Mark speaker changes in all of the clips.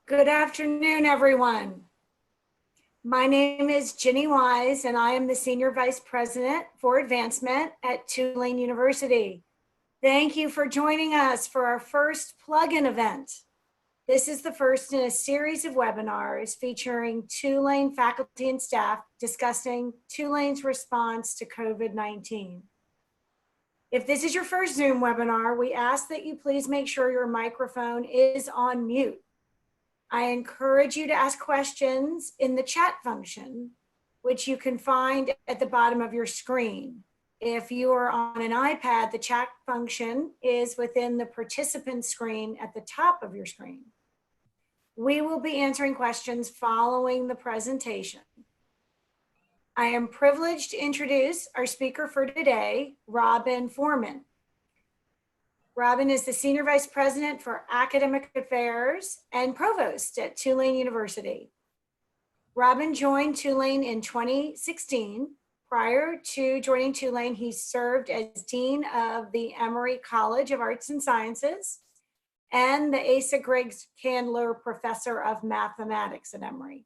Speaker 1: Good afternoon, everyone. My name is Ginny Wise, and I am the Senior Vice President for Advancement at Tulane University. Thank you for joining us for our first plug-in event. This is the first in a series of webinars featuring Tulane faculty and staff discussing Tulane's response to COVID-19. If this is your first Zoom webinar, we ask that you please make sure your microphone is on mute. I encourage you to ask questions in the chat function, which you can find at the bottom of your screen. If you are on an iPad, the chat function is within the participant screen at the top of your screen. We will be answering questions following the presentation. I am privileged to introduce our speaker for today, Robin Forman. Robin is the Senior Vice President for Academic Affairs and Provost at Tulane University. Robin joined Tulane in 2016. Prior to joining Tulane, he served as Dean of the Emory College of Arts and Sciences and the Asa Griggs Candler Professor of Mathematics at Emory.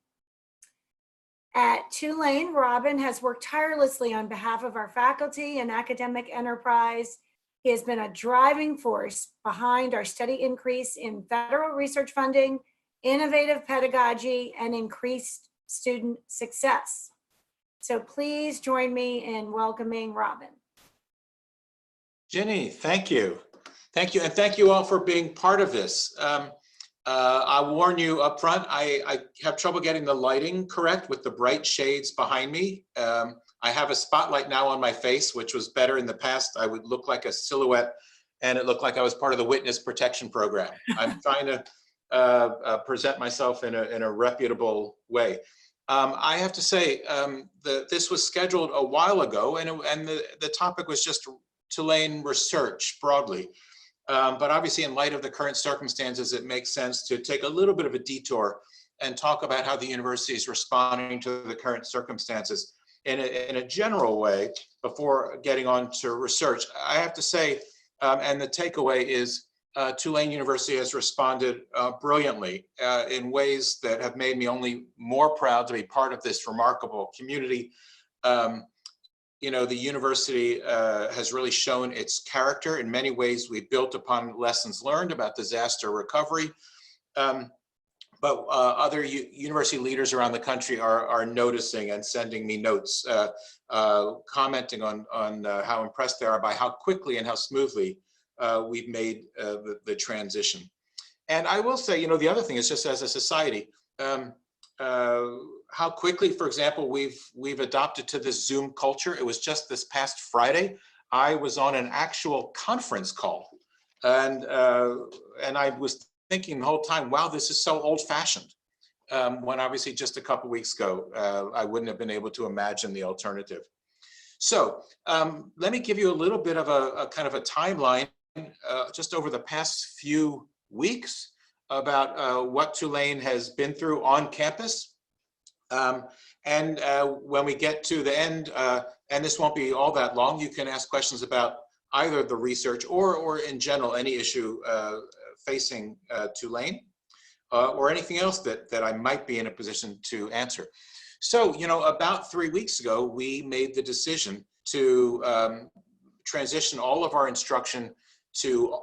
Speaker 1: At Tulane, Robin has worked tirelessly on behalf of our faculty and academic enterprise. He has been a driving force behind our steady increase in federal research funding, innovative pedagogy, and increased student success. So please join me in welcoming Robin.
Speaker 2: Ginny, thank you. Thank you, and thank you all for being part of this. I warn you up front, I have trouble getting the lighting correct with the bright shades behind me. I have a spotlight now on my face, which was better in the past. I would look like a silhouette and it looked like I was part of the witness protection program. I'm trying to present myself in a reputable way. I have to say, this was scheduled a while ago and the topic was just Tulane research broadly. But obviously in light of the current circumstances, it makes sense to take a little bit of a detour and talk about how the university is responding to the current circumstances in a general way before getting on to research. I have to say, and the takeaway is Tulane University has responded brilliantly in ways that have made me only more proud to be part of this remarkable community. You know, the university has really shown its character. In many ways, we built upon lessons learned about disaster recovery. But other university leaders around the country are noticing and sending me notes, commenting on how impressed they are by how quickly and how smoothly we've made the transition. And I will say, you know, the other thing is just as a society, how quickly, for example, we've adopted to this Zoom culture. It was just this past Friday, I was on an actual conference call, and I was thinking the whole time, wow, this is so old-fashioned. When obviously just a couple weeks ago, I wouldn't have been able to imagine the alternative. So let me give you a little bit of a kind of a timeline just over the past few weeks about what Tulane has been through on campus. And when we get to the end, and this won't be all that long, you can ask questions about either the research or in general, any issue facing Tulane or anything else that I might be in a position to answer. So, you know, about 3 weeks ago, we made the decision to transition all of our instruction to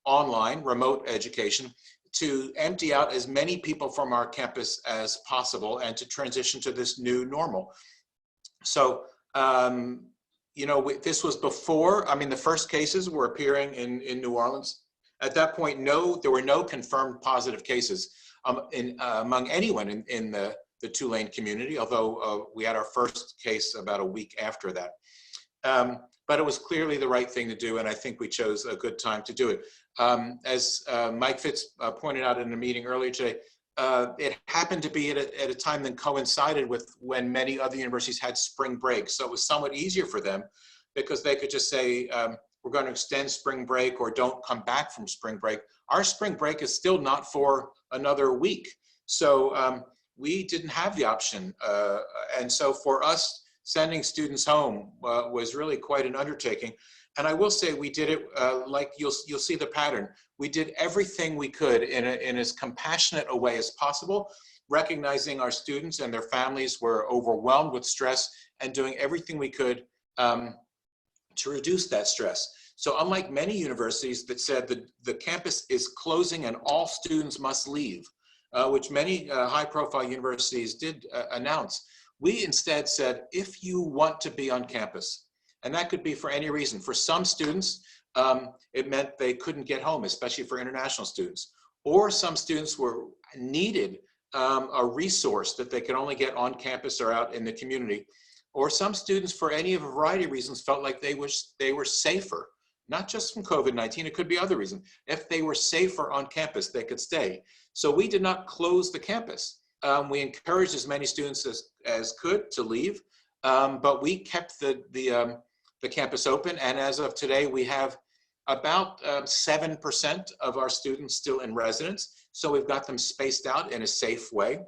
Speaker 2: online remote education, to empty out as many people from our campus as possible and to transition to this new normal. So, you know, this was before, I mean, the first cases were appearing in New Orleans. At that point, there were no confirmed positive cases among anyone in the Tulane community, although we had our first case about a week after that. But it was clearly the right thing to do, and I think we chose a good time to do it. As Mike Fitz pointed out in a meeting earlier today, it happened to be at a time that coincided with when many other universities had spring break. So it was somewhat easier for them because they could just say, we're going to extend spring break or don't come back from spring break. Our spring break is still not for another week. So we didn't have the option. And so for us sending students home was really quite an undertaking. And I will say we did it like you'll see the pattern. We did everything we could in as compassionate a way as possible, recognizing our students and their families were overwhelmed with stress and doing everything we could to reduce that stress. So unlike many universities that said that the campus is closing and all students must leave, which many high-profile universities did announce, we instead said, if you want to be on campus, and that could be for any reason. For some students, it meant they couldn't get home, especially for international students. Or some students needed a resource that they could only get on campus or out in the community. Or some students, for any of a variety of reasons, felt like they were safer, not just from COVID-19, it could be other reasons. If they were safer on campus, they could stay. So we did not close the campus. We encouraged as many students as could to leave, but we kept the campus open. And as of today, we have about 7% of our students still in residence. So we've got them spaced out in a safe way.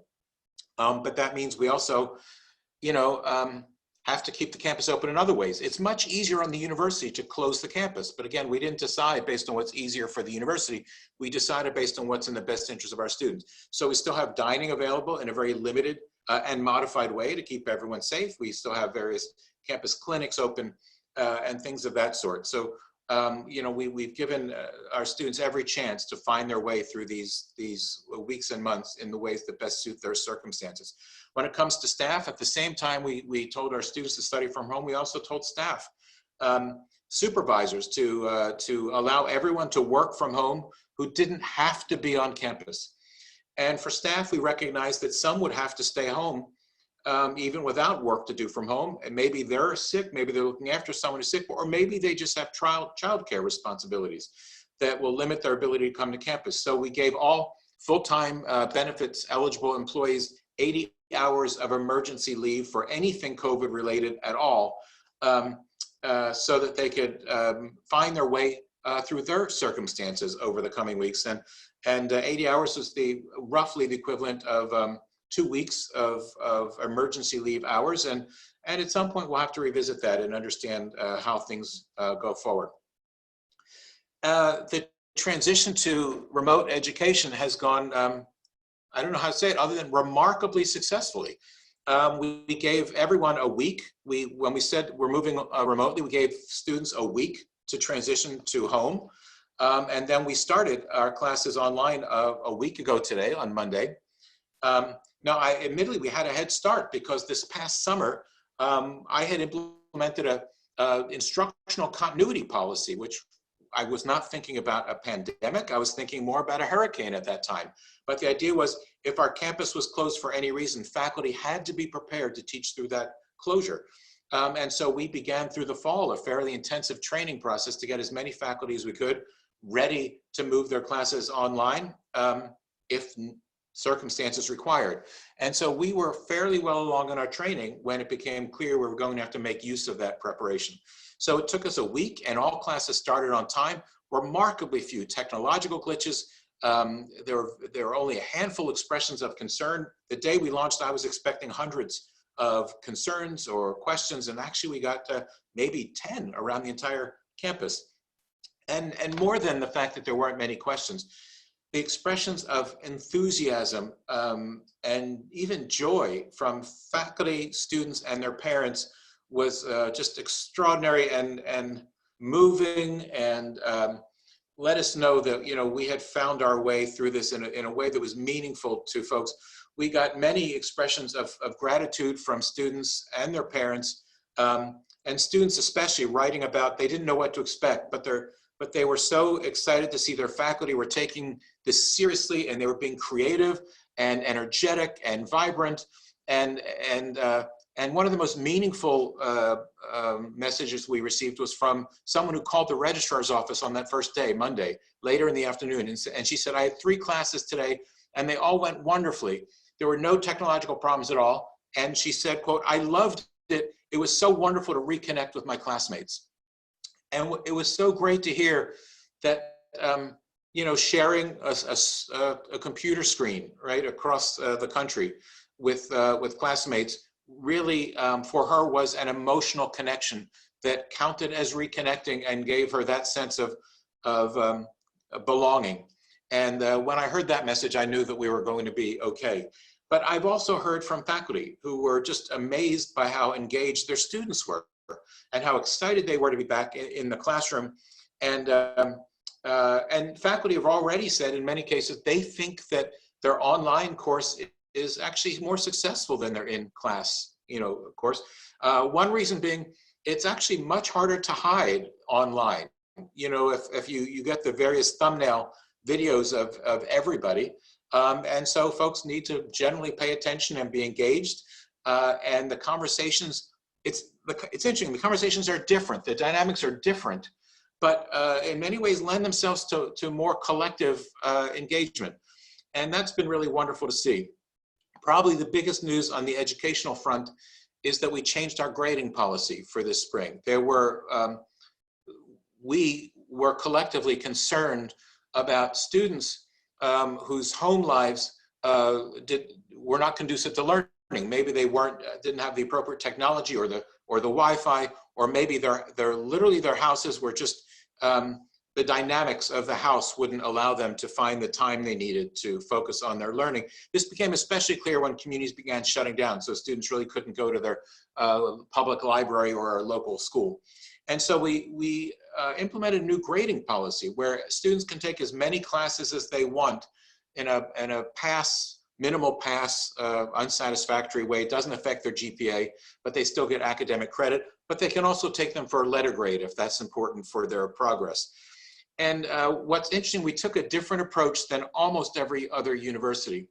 Speaker 2: But that means we also, have to keep the campus open in other ways. It's much easier on the university to close the campus. But again, we didn't decide based on what's easier for the university. We decided based on what's in the best interest of our students. So we still have dining available in a very limited and modified way to keep everyone safe. We still have various campus clinics open and things of that sort. So, we've given our students every chance to find their way through these weeks and months in the ways that best suit their circumstances. When it comes to staff, at the same time we told our students to study from home, we also told staff, supervisors to allow everyone to work from home who didn't have to be on campus. And for staff, we recognized that some would have to stay home even without work to do from home. And maybe they're sick, maybe they're looking after someone who's sick, or maybe they just have childcare responsibilities that will limit their ability to come to campus. So we gave all full-time benefits eligible employees 80 hours of emergency leave for anything COVID related at all, so that they could find their way through their circumstances over the coming weeks. And 80 hours is roughly the equivalent of 2 weeks of emergency leave hours. And at some point we'll have to revisit that and understand how things go forward. The transition to remote education has gone, I don't know how to say it other than remarkably successfully. We gave everyone a week. When we said we're moving remotely, we gave students a week to transition to home. And then we started our classes online a week ago today on Monday. Now, admittedly, we had a head start because this past summer, I had implemented a instructional continuity policy, which I was not thinking about a pandemic. I was thinking more about a hurricane at that time. But the idea was if our campus was closed for any reason, faculty had to be prepared to teach through that closure. And so we began through the fall a fairly intensive training process to get as many faculty as we could ready to move their classes online if circumstances required. And so we were fairly well along in our training when it became clear we were going to have to make use of that preparation. So it took us a week and all classes started on time. Remarkably few technological glitches. There were only a handful of expressions of concern. The day we launched, I was expecting hundreds of concerns or questions, and actually we got maybe 10 around the entire campus. And more than the fact that there weren't many questions, the expressions of enthusiasm and even joy from faculty, students, and their parents was just extraordinary and moving, and let us know that we had found our way through this in a way that was meaningful to folks. We got many expressions of gratitude from students and their parents, and students especially writing about they didn't know what to expect, but they were so excited to see their faculty were taking this seriously, and they were being creative and energetic and vibrant. And one of the most meaningful messages we received was from someone who called the registrar's office on that first day, Monday, later in the afternoon. And she said, I had 3 classes today, and they all went wonderfully. There were no technological problems at all. And she said, quote, I loved it. It was so wonderful to reconnect with my classmates. And it was so great to hear that, sharing a computer screen right across the country with classmates really for her was an emotional connection that counted as reconnecting and gave her that sense of belonging. And when I heard that message, I knew that we were going to be okay. But I've also heard from faculty who were just amazed by how engaged their students were and how excited they were to be back in the classroom. And faculty have already said in many cases, they think that their online course is actually more successful than their in-class, course. One reason being, it's actually much harder to hide online. If you get the various thumbnail videos of everybody, and so folks need to generally pay attention and be engaged. And the conversations, it's interesting, the conversations are different, the dynamics are different, but in many ways lend themselves to more collective engagement. And that's been really wonderful to see. Probably the biggest news on the educational front is that we changed our grading policy for this spring. We were collectively concerned about students whose home lives were not conducive to learning. Maybe they didn't have the appropriate technology or the Wi-Fi, or maybe literally their houses were just the dynamics of the house wouldn't allow them to find the time they needed to focus on their learning. This became especially clear when communities began shutting down, so students really couldn't go to their public library or local school. And so we implemented a new grading policy where students can take as many classes as they want in a minimal pass, unsatisfactory way. It doesn't affect their GPA, but they still get academic credit, but they can also take them for a letter grade if that's important for their progress. And what's interesting, we took a different approach than almost every other university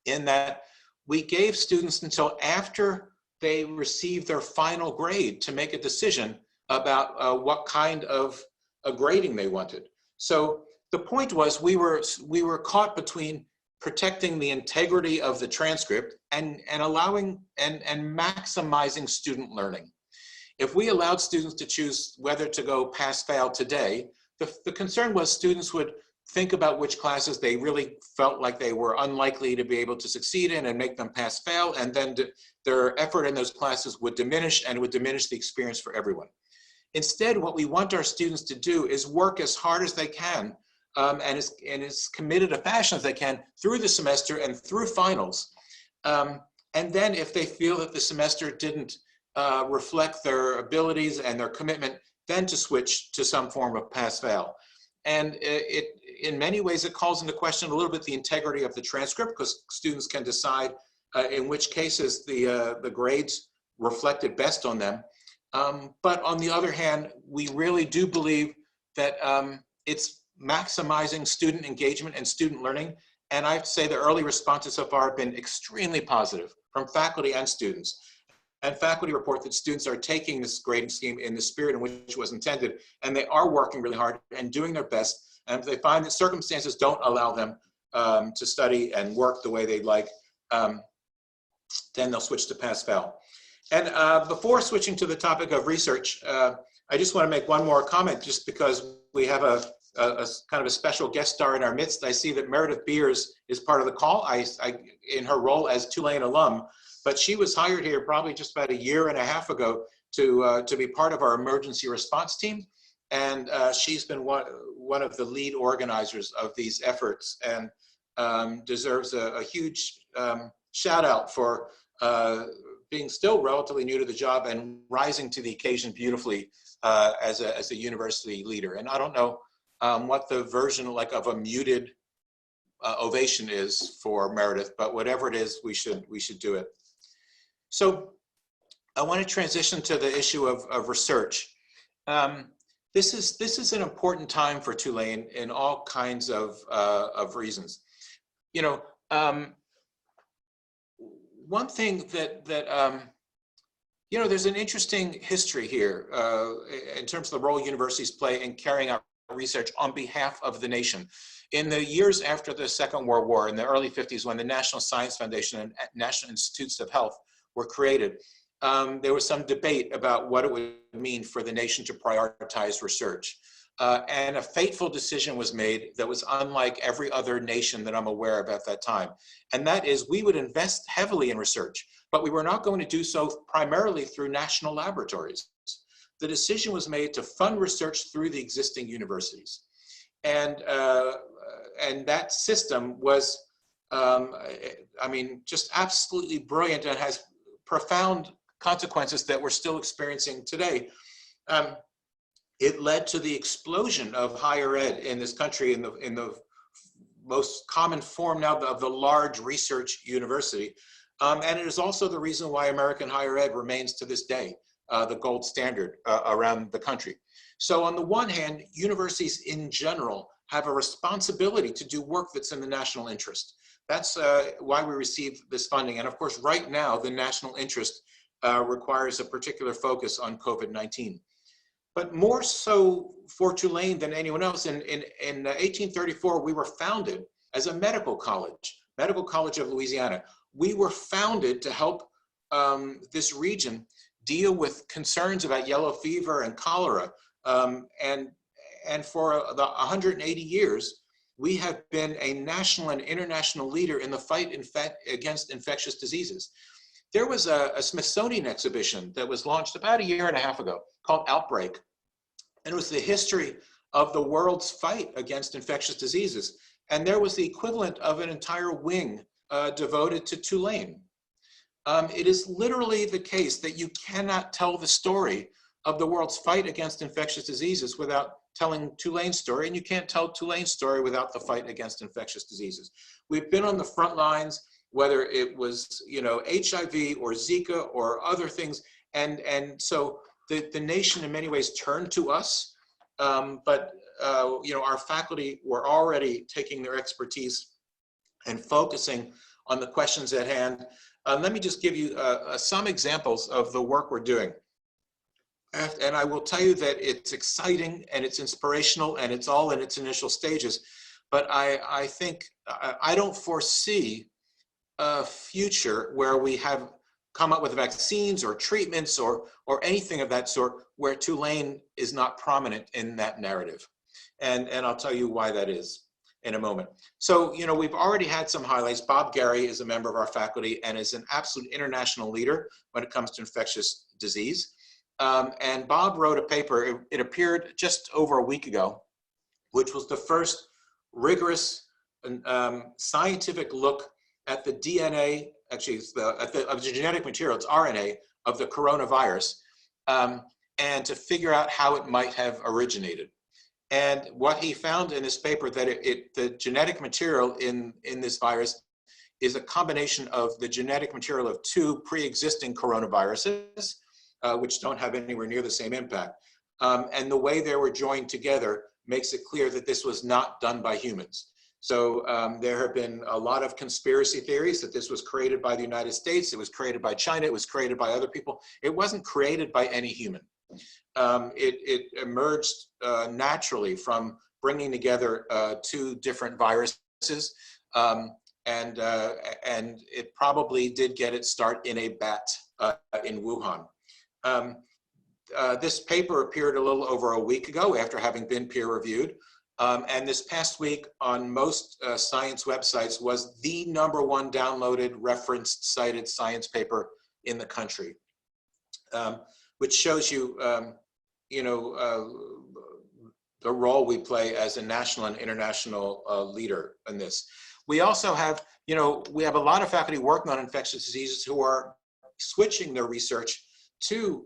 Speaker 2: in that we gave students until after they received their final grade to make a decision about what kind of a grading they wanted. So the point was we were caught between protecting the integrity of the transcript and allowing and maximizing student learning. If we allowed students to choose whether to go pass-fail today, the concern was students would think about which classes they really felt like they were unlikely to be able to succeed in and make them pass-fail, and then their effort in those classes would diminish, and it would diminish the experience for everyone. Instead, what we want our students to do is work as hard as they can and as committed a fashion as they can through the semester and through finals. And then if they feel that the semester didn't reflect their abilities and their commitment, then to switch to some form of pass-fail. And in many ways, it calls into question a little bit the integrity of the transcript, because students can decide in which cases the grades reflected best on them. But on the other hand, we really do believe that it's maximizing student engagement and student learning. And I have to say the early responses so far have been extremely positive from faculty and students. And faculty report that students are taking this grading scheme in the spirit in which it was intended, and they are working really hard and doing their best. And if they find that circumstances don't allow them to study and work the way they'd like, then they'll switch to pass-fail. And before switching to the topic of research, I just want to make one more comment, just because we have a kind of a special guest star in our midst. I see that Meredith Beers is part of the call in her role as Tulane alum, but she was hired here probably just about a year and a half ago to be part of our emergency response team. And she's been one of the lead organizers of these efforts, and deserves a huge shout out for being still relatively new to the job and rising to the occasion beautifully as a university leader. And I don't know what the version of a muted ovation is for Meredith, but whatever it is, we should do it. So I want to transition to the issue of research. This is an important time for Tulane in all kinds of reasons. One thing that there's an interesting history here in terms of the role universities play in carrying out research on behalf of the nation. In the years after the Second World War, in the early 50s, when the National Science Foundation and National Institutes of Health were created, there was some debate about what it would mean for the nation to prioritize research. And a fateful decision was made that was unlike every other nation that I'm aware of at that time. And that is, we would invest heavily in research, but we were not going to do so primarily through national laboratories. The decision was made to fund research through the existing universities. And that system was, I mean, just absolutely brilliant and has profound consequences that we're still experiencing today. It led to the explosion of higher ed in this country in the most common form now of the large research university. And it is also the reason why American higher ed remains to this day the gold standard around the country. So on the one hand, universities in general have a responsibility to do work that's in the national interest. That's why we receive this funding. And of course, right now, the national interest requires a particular focus on COVID-19. But more so for Tulane than anyone else, in 1834, we were founded as a medical college of Louisiana. We were founded to help this region deal with concerns about yellow fever and cholera. And for the 180 years, we have been a national and international leader in the fight against infectious diseases. There was a Smithsonian exhibition that was launched about a year and a half ago called Outbreak. And it was the history of the world's fight against infectious diseases. And there was the equivalent of an entire wing devoted to Tulane. It is literally the case that you cannot tell the story of the world's fight against infectious diseases without telling Tulane's story, and you can't tell Tulane's story without the fight against infectious diseases. We've been on the front lines, whether it was, you know, HIV or Zika or other things, and so the nation in many ways turned to us, but you know, our faculty were already taking their expertise and focusing on the questions at hand. Let me just give you some examples of the work we're doing. And I will tell you that it's exciting and it's inspirational and it's all in its initial stages. But I think I don't foresee a future where we have come up with vaccines or treatments or anything of that sort where Tulane is not prominent in that narrative. And I'll tell you why that is in a moment. So, you know, we've already had some highlights. Bob Gary is a member of our faculty and is an absolute international leader when it comes to infectious disease. And Bob wrote a paper, it appeared just over a week ago, which was the first rigorous scientific look at the DNA, actually it's of the genetic material, it's RNA of the coronavirus, and to figure out how it might have originated. And what he found in this paper that the genetic material in this virus is a combination of the genetic material of two pre-existing coronaviruses, which don't have anywhere near the same impact. And the way they were joined together makes it clear that this was not done by humans. So there have been a lot of conspiracy theories that this was created by the United States, it was created by China, it was created by other people. It wasn't created by any human. It emerged naturally from bringing together two different viruses. And it probably did get its start in a bat in Wuhan. This paper appeared a little over a week ago after having been peer reviewed. And this past week on most science websites was the #1 downloaded, referenced, cited science paper in the country, which shows you, you know, the role we play as a national and international leader in this. We also have, you know, we have a lot of faculty working on infectious diseases who are switching their research to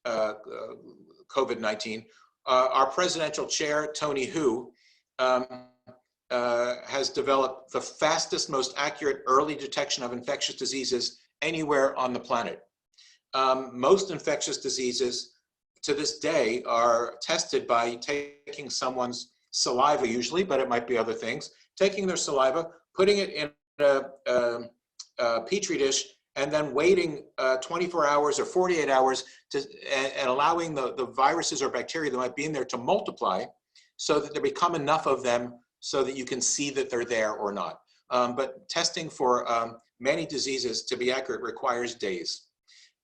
Speaker 2: COVID-19. Our presidential chair, Tony Hu, has developed the fastest, most accurate early detection of infectious diseases anywhere on the planet. Most infectious diseases to this day are tested by taking someone's saliva usually, but it might be other things, taking their saliva, putting it in a Petri dish, and then waiting 24 hours or 48 hours and allowing the viruses or bacteria that might be in there to multiply so that there become enough of them so that you can see that they're there or not. But testing for many diseases to be accurate requires days.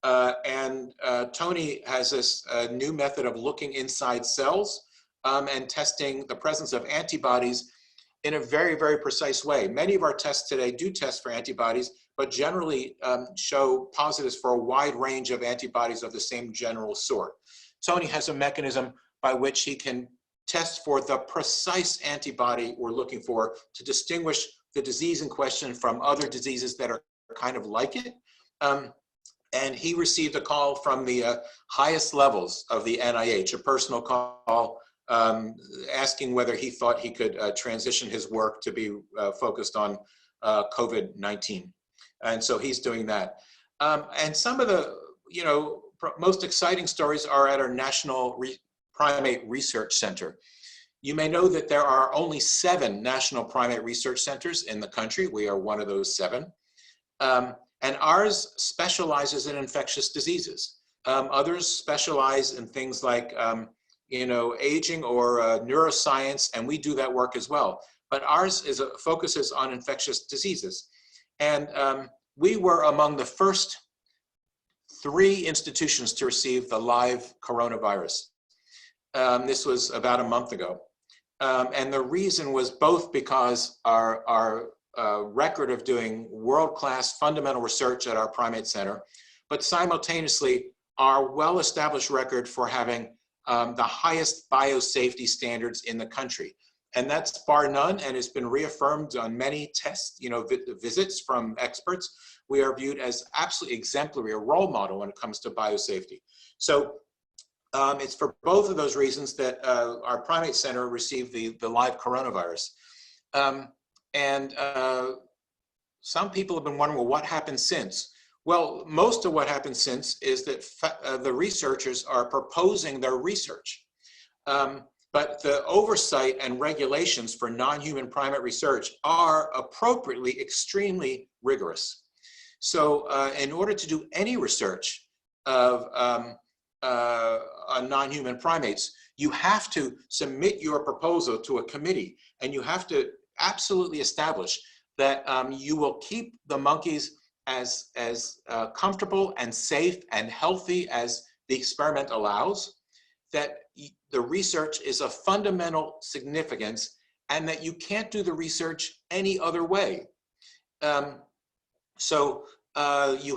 Speaker 2: Tony has this new method of looking inside cells and testing the presence of antibodies in a very, very precise way. Many of our tests today do test for antibodies, but generally show positives for a wide range of antibodies of the same general sort. Tony has a mechanism by which he can test for the precise antibody we're looking for to distinguish the disease in question from other diseases that are kind of like it. And he received a call from the highest levels of the NIH, a personal call asking whether he thought he could transition his work to be focused on COVID-19. And so he's doing that. And some of the, most exciting stories are at our National Primate Research Center. You may know that there are only 7 National Primate Research Centers in the country. We are one of those 7. And ours specializes in infectious diseases. Others specialize in things like, aging or neuroscience, and we do that work as well. But ours focuses on infectious diseases. And we were among the first 3 institutions to receive the live coronavirus. This was about a month ago. And the reason was both because our record of doing world-class fundamental research at our primate center, but simultaneously our well-established record for having the highest biosafety standards in the country. And that's bar none, and it's been reaffirmed on many tests, visits from experts. We are viewed as absolutely exemplary, a role model when it comes to biosafety. So it's for both of those reasons that our primate center received the live coronavirus. Some people have been wondering, well, what happened since? Well, most of what happened since is that the researchers are proposing their research. But the oversight and regulations for non-human primate research are appropriately extremely rigorous. So in order to do any research of on non-human primates, you have to submit your proposal to a committee, and you have to absolutely establish that you will keep the monkeys as comfortable and safe and healthy as the experiment allows, that the research is of fundamental significance, and that you can't do the research any other way. You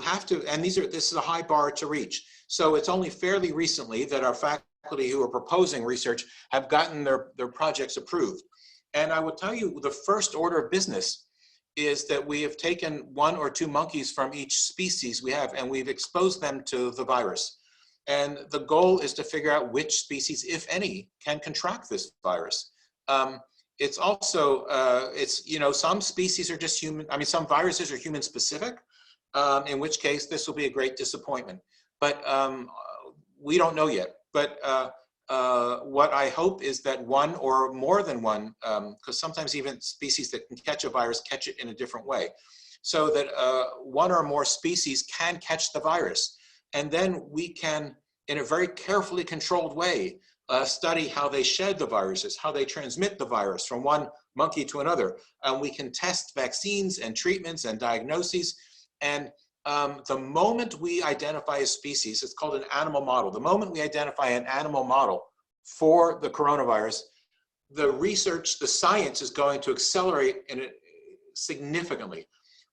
Speaker 2: have to, and this is a high bar to reach. So it's only fairly recently that our faculty who are proposing research have gotten their projects approved. And I will tell you, the first order of business is that we have taken 1 or 2 monkeys from each species we have, and we've exposed them to the virus. And the goal is to figure out which species, if any, can contract this virus. It's also, some species are just human, some viruses are human specific, in which case this will be a great disappointment. But we don't know yet. But what I hope is that 1 or more than 1, because sometimes even species that can catch a virus catch it in a different way, so that 1 or more species can catch the virus. And then we can, in a very carefully controlled way, study how they shed the viruses, how they transmit the virus from one monkey to another. And we can test vaccines and treatments and diagnoses. And the moment we identify a species, it's called an animal model. The moment we identify an animal model for the coronavirus, the research, the science is going to accelerate in it significantly.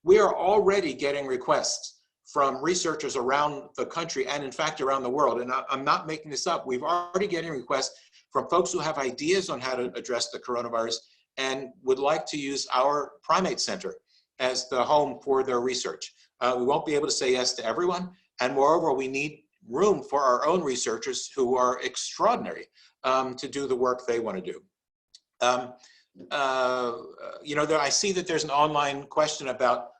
Speaker 2: We are already getting requests from researchers around the country and in fact around the world. And I'm not making this up. We've already getting requests from folks who have ideas on how to address the coronavirus and would like to use our primate center as the home for their research. We won't be able to say yes to everyone. And moreover, we need room for our own researchers who are extraordinary to do the work they want to do. I see that there's an online question about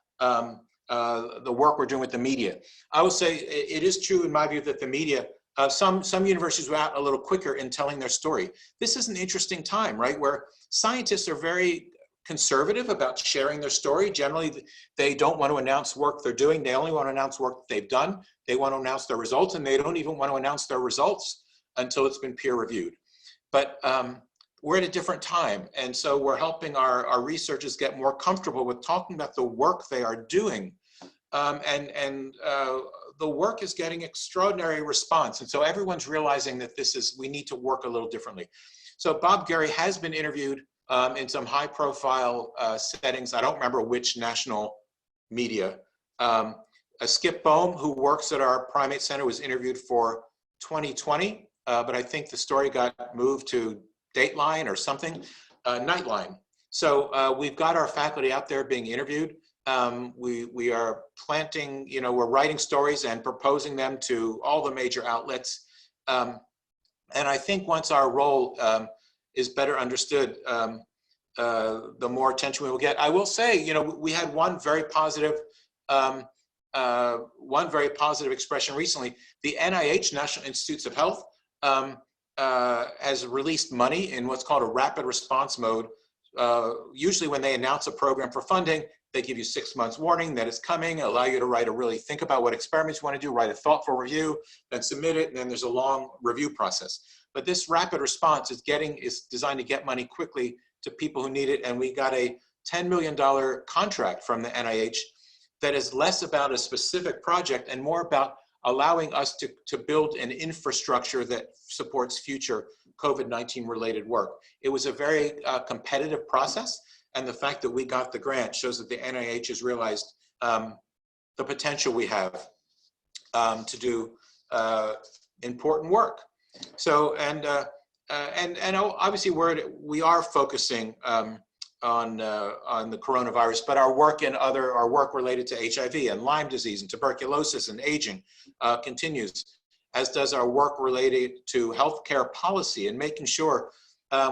Speaker 2: the work we're doing with the media. I would say it is true in my view that the media, some universities were out a little quicker in telling their story. This is an interesting time, right, where scientists are very conservative about sharing their story. Generally, they don't want to announce work they're doing. They only want to announce work they've done. They want to announce their results, and they don't even want to announce their results until it's been peer reviewed. But we're at a different time. And so we're helping our researchers get more comfortable with talking about the work they are doing. The work is getting extraordinary response. And so everyone's realizing that we need to work a little differently. So Bob Gary has been interviewed in some high profile settings. I don't remember which national media, Skip Boehm, who works at our Primate Center, was interviewed for 2020, but I think the story got moved to Dateline or something, Nightline. So we've got our faculty out there being interviewed. We are planting, we're writing stories and proposing them to all the major outlets. And I think once our role is better understood, the more attention we will get. I will say, we had one very positive expression recently. The NIH, National Institutes of Health, has released money in what's called a rapid response mode. Usually when they announce a program for funding, they give you 6 months warning that it's coming, allow you to think about what experiments you want to do, write a thoughtful review, then submit it, and then there's a long review process. But this rapid response is designed to get money quickly to people who need it. And we got a $10 million contract from the NIH that is less about a specific project and more about allowing us to build an infrastructure that supports future COVID-19 related work. It was a very competitive process, and the fact that we got the grant shows that the NIH has realized the potential we have to do important work. So, and obviously we are focusing on the coronavirus, but our work related to HIV and Lyme disease and tuberculosis and aging continues, as does our work related to healthcare policy and making sure,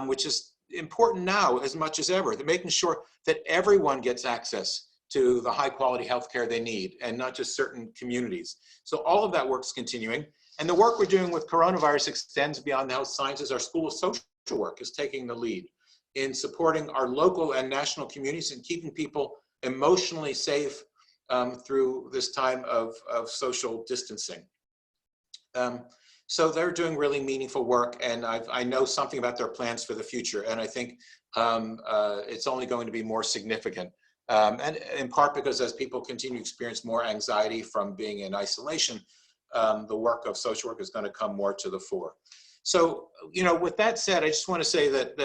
Speaker 2: which is important now as much as ever, that making sure that everyone gets access to the high quality healthcare they need and not just certain communities. So all of that work's continuing. And the work we're doing with coronavirus extends beyond the health sciences. Our School of Social Work is taking the lead in supporting our local and national communities and keeping people emotionally safe through this time of social distancing. So they're doing really meaningful work, and I know something about their plans for the future, and I think it's only going to be more significant. And in part because as people continue to experience more anxiety from being in isolation, the work of social work is going to come more to the fore. So, with that said, I just want to say that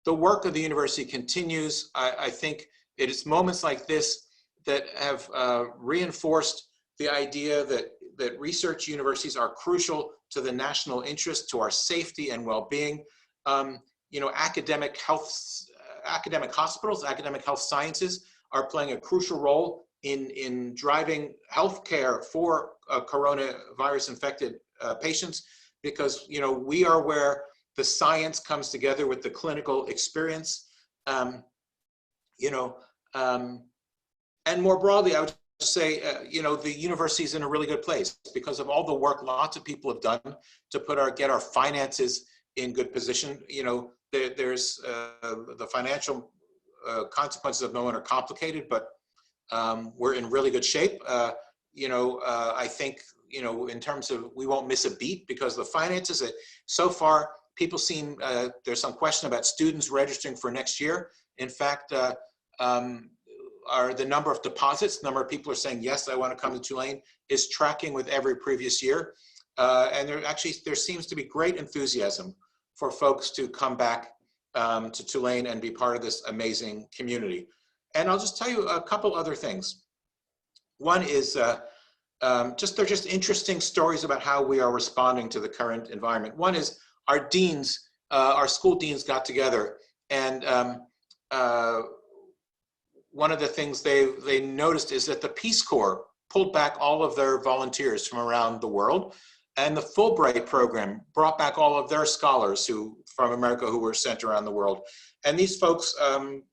Speaker 2: the work of the university continues. I think it is moments like this that have reinforced the idea that research universities are crucial to the national interest, to our safety and well-being. Academic hospitals, academic health sciences are playing a crucial role in driving healthcare for coronavirus infected patients, because we are where the science comes together with the clinical experience, and more broadly, I would say, the university is in a really good place because of all the work lots of people have done to get our finances in good position. There's the financial consequences of no one are complicated, but we're in really good shape. I think, in terms of, we won't miss a beat because the finances, so far, people seem, there's some question about students registering for next year. In fact, the number of deposits, number of people are saying, yes, I want to come to Tulane, is tracking with every previous year. And there seems to be great enthusiasm for folks to come back to Tulane and be part of this amazing community. And I'll just tell you a couple other things. One is they're just interesting stories about how we are responding to the current environment. One is our deans, our school deans got together, and one of the things they noticed is that the Peace Corps pulled back all of their volunteers from around the world, and the Fulbright program brought back all of their scholars from America who were sent around the world. And these folks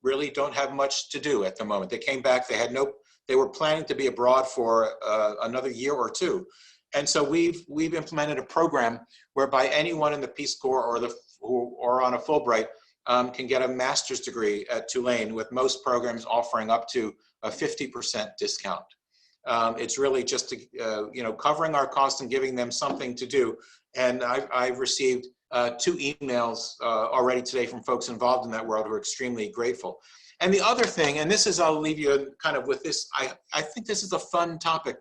Speaker 2: really don't have much to do at the moment. They came back, they were planning to be abroad for another year or two. And so we've implemented a program whereby anyone in the Peace Corps or on a Fulbright can get a master's degree at Tulane, with most programs offering up to a 50% discount. It's really just covering our costs and giving them something to do. And I've received 2 emails already today from folks involved in that world who are extremely grateful. And the other thing, and this is, I'll leave you kind of with this, I think this is a fun topic,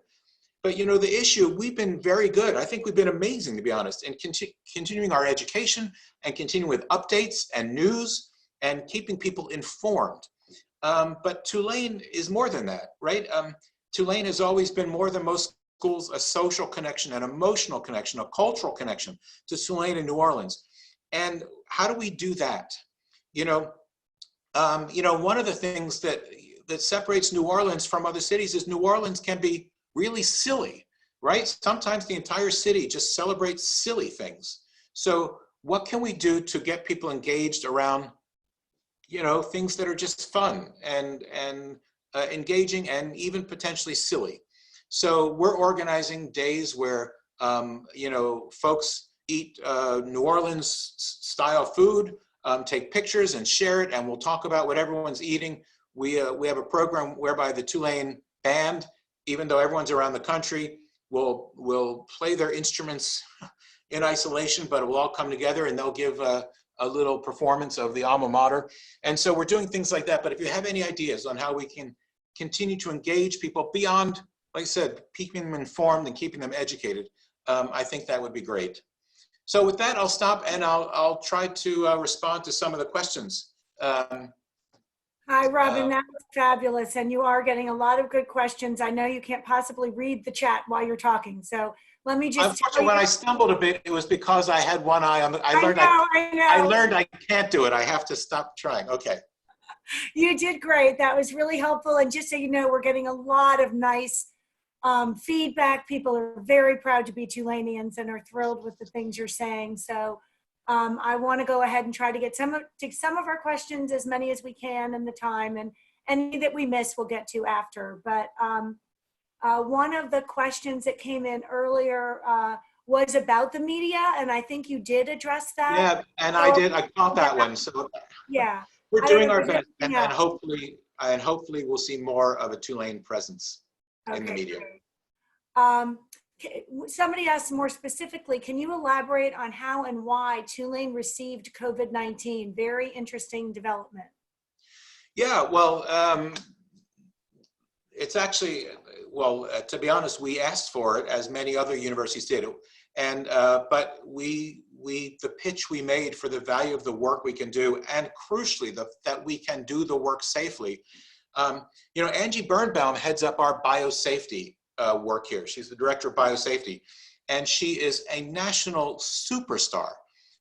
Speaker 2: but the issue, we've been very good. I think we've been amazing, to be honest, in continuing our education and continuing with updates and news and keeping people informed. But Tulane is more than that, right? Tulane has always been more than most schools, a social connection, an emotional connection, a cultural connection to Tulane and New Orleans. And how do we do that? One of the things that separates New Orleans from other cities is New Orleans can be really silly, right? Sometimes the entire city just celebrates silly things. So what can we do to get people engaged around, things that are just fun and engaging and even potentially silly? So we're organizing days where, folks eat New Orleans style food, take pictures and share it, and we'll talk about what everyone's eating. We have a program whereby the Tulane band, even though everyone's around the country, will play their instruments in isolation, but it will all come together and they'll give a little performance of the alma mater. And so we're doing things like that. But if you have any ideas on how we can continue to engage people beyond, like I said, keeping them informed and keeping them educated, I think that would be great. So with that, I'll stop and I'll try to respond to some of the questions.
Speaker 1: Hi, Robin, that was fabulous. And you are getting a lot of good questions. I know you can't possibly read the chat while you're talking. So let me just
Speaker 2: Unfortunately, when I stumbled a bit, it was because I had one eye on the, I learned I can't do it. I have to stop trying. Okay.
Speaker 1: You did great. That was really helpful. And just so you know, we're getting a lot of nice feedback. People are very proud to be Tulaneans and are thrilled with the things you're saying. So I want to go ahead and try to get some of our questions, as many as we can in the time, and any that we miss we'll get to after. But one of the questions that came in earlier was about the media, and I think you did address that.
Speaker 2: Yeah, and I did. I caught that one. So
Speaker 1: yeah,
Speaker 2: we're doing our best, and hopefully we'll see more of a Tulane presence in the media.
Speaker 1: Somebody asked more specifically, can you elaborate on how and why Tulane received COVID-19? Very interesting development.
Speaker 2: Yeah, well, it's actually, to be honest, we asked for it, as many other universities did. And, but the pitch we made for the value of the work we can do, and crucially, that we can do the work safely. Angie Birnbaum heads up our biosafety work here. She's the director of biosafety, and she is a national superstar.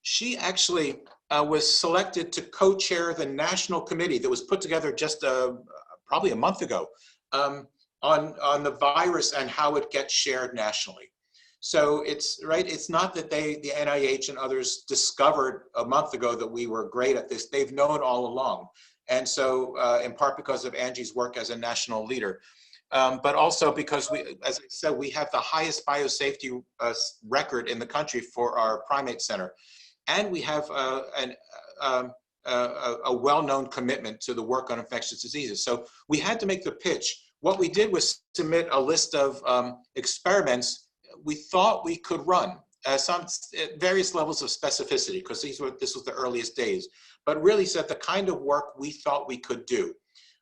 Speaker 2: She actually was selected to co-chair the national committee that was put together just probably a month ago on the virus and how it gets shared nationally. So it's not that the NIH and others discovered a month ago that we were great at this. They've known all along. And so in part because of Angie's work as a national leader. But also because as I said, we have the highest biosafety record in the country for our Primate Center. And we have a well-known commitment to the work on infectious diseases. So we had to make the pitch. What we did was submit a list of experiments we thought we could run, some at various levels of specificity, because this was the earliest days, but really said the kind of work we thought we could do.